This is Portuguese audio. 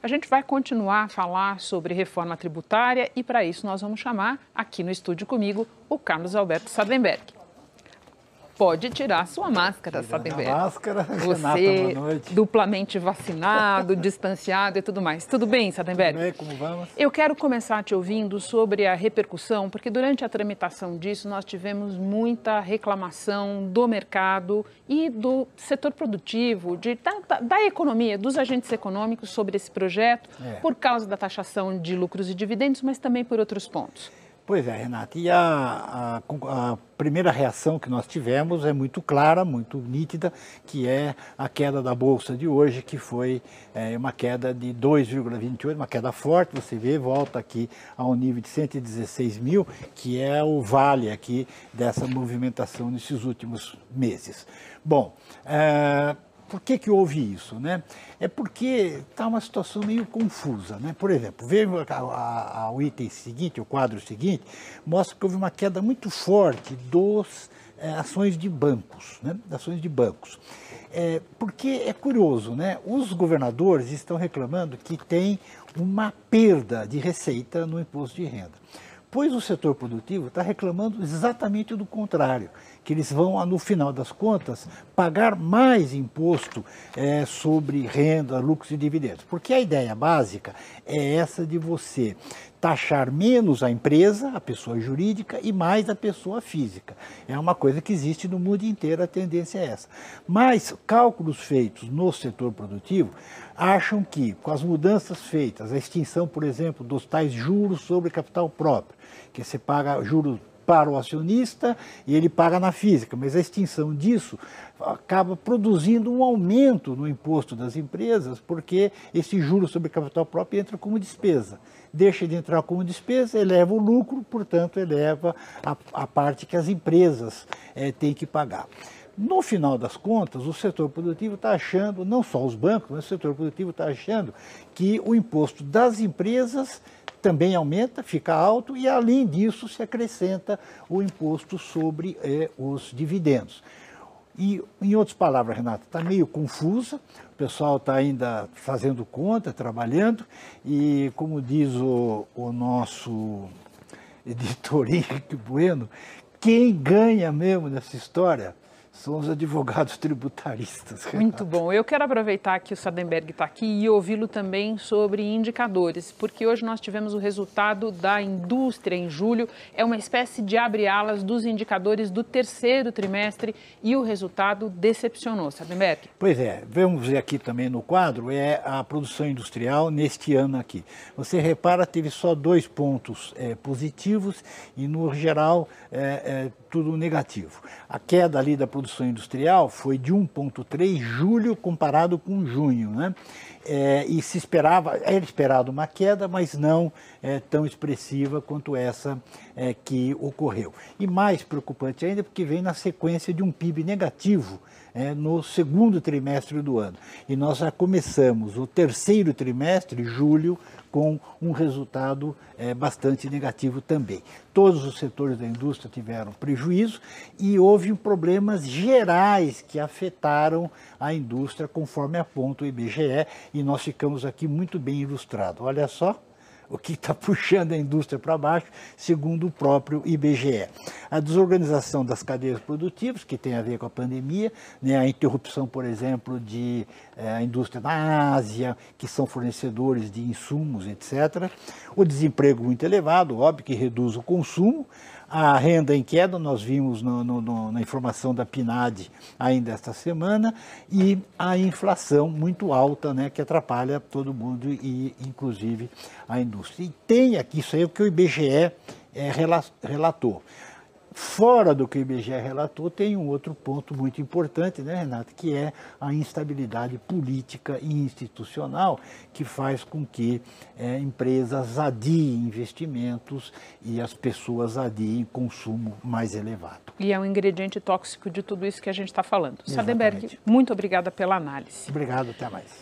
gente vai continuar a falar sobre reforma tributária e, para isso, nós vamos chamar aqui no estúdio comigo o Carlos Alberto Sardenberg. Pode tirar sua máscara, Sardenberg. Máscara, você, Renata, boa noite. Duplamente vacinado, distanciado e tudo mais. Tudo bem, Sardenberg? Tudo bem, como vamos? Eu quero começar te ouvindo sobre a repercussão, porque durante a tramitação disso nós tivemos muita reclamação do mercado e do setor produtivo, da economia, dos agentes econômicos sobre esse projeto, por causa da taxação de lucros e dividendos, mas também por outros pontos. Pois é, Renata, e a primeira reação que nós tivemos é muito clara, muito nítida, que é a queda da Bolsa de hoje, que foi uma queda de 2,28, uma queda forte, você vê, volta aqui ao nível de 116 mil, que é o vale aqui dessa movimentação nesses últimos meses. Bom, por que houve isso, né? É porque está uma situação meio confusa, né? Por exemplo, veja o item seguinte, o quadro seguinte, mostra que houve uma queda muito forte das ações de bancos, né? Ações de bancos. Porque é curioso, né? Os governadores estão reclamando que tem uma perda de receita no imposto de renda. Pois o setor produtivo está reclamando exatamente do contrário, que eles vão, no final das contas, pagar mais imposto sobre renda, lucros e dividendos. Porque a ideia básica é essa de você taxar menos a empresa, a pessoa jurídica, e mais a pessoa física. É uma coisa que existe no mundo inteiro, a tendência é essa. Mas cálculos feitos no setor produtivo acham que, com as mudanças feitas, a extinção, por exemplo, dos tais juros sobre capital próprio, que você paga juros para o acionista e ele paga na física, mas a extinção disso acaba produzindo um aumento no imposto das empresas, porque esse juro sobre capital próprio entra como despesa. Deixa de entrar como despesa, eleva o lucro, portanto, eleva a parte que as empresas têm que pagar. No final das contas, o setor produtivo está achando, não só os bancos, mas o setor produtivo está achando que o imposto das empresas também aumenta, fica alto e, além disso, se acrescenta o imposto sobre os dividendos. E, em outras palavras, Renata, está meio confusa, o pessoal está ainda fazendo conta, trabalhando, e como diz o nosso editor Henrique Bueno, quem ganha mesmo nessa história são os advogados tributaristas. Renata. Muito bom. Eu quero aproveitar que o Sardenberg está aqui e ouvi-lo também sobre indicadores, porque hoje nós tivemos o resultado da indústria em julho, é uma espécie de abre-alas dos indicadores do terceiro trimestre e o resultado decepcionou. Sardenberg? Pois é, vamos ver aqui também no quadro, é a produção industrial neste ano aqui. Você repara, teve só 2 pontos positivos e, no geral, tudo negativo. A queda ali da produção industrial foi de 1,3 julho comparado com junho, né? E era esperado uma queda, mas não tão expressiva quanto essa que ocorreu. E mais preocupante ainda, porque vem na sequência de um PIB negativo no segundo trimestre do ano. E nós já começamos o terceiro trimestre, julho, com um resultado bastante negativo também. Todos os setores da indústria tiveram prejuízo e houve problemas gerais que afetaram a indústria, conforme aponta o IBGE, e nós ficamos aqui muito bem ilustrados. Olha só o que está puxando a indústria para baixo, segundo o próprio IBGE. A desorganização das cadeias produtivas, que tem a ver com a pandemia, né, a interrupção, por exemplo, de a indústria na Ásia, que são fornecedores de insumos, etc. O desemprego muito elevado, óbvio que reduz o consumo. A renda em queda, nós vimos na informação da PNAD ainda esta semana, e a inflação muito alta, né, que atrapalha todo mundo e inclusive a indústria. E tem aqui, isso aí é o que o IBGE relatou. Fora do que o IBGE relatou, tem um outro ponto muito importante, né, Renata, que é a instabilidade política e institucional, que faz com que empresas adiem investimentos e as pessoas adiem consumo mais elevado. E é um ingrediente tóxico de tudo isso que a gente está falando. Sardenberg, muito obrigada pela análise. Obrigado, até mais.